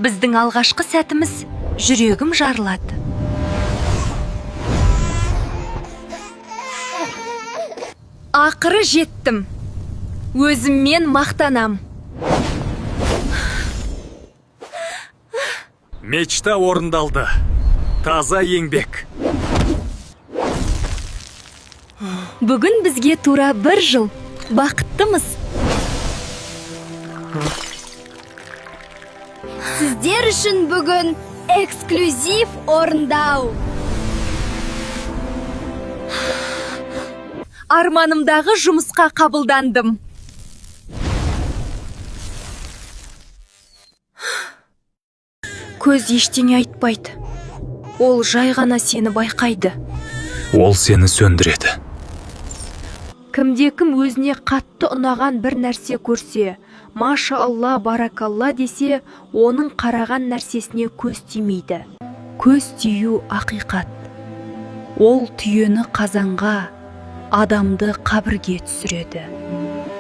Біздің алғашқы сәтіміз жүрегім жарылады. Ақыры жеттім. Өзіммен мақтанам. Мечта орындалды. Таза еңбек. Бүгін бізге тура 1 жыл. Бақыттымыз. Сіздер үшін бүгін эксклюзив орындау. Арманымдағы жұмысқа қабылдандым. Көз ештеңе айтпайды. Ол жай ғана сені байқайды. Ол сені сөндіреді. Кімде-кім өзіне қатты ұнаған бір нәрсе көрсе, машалла, баракалла десе, оның қараған нәрсесіне көз тимейді. Көз тию ақиқат. Ол түйені қазанға, адамды қабірге түсіреді.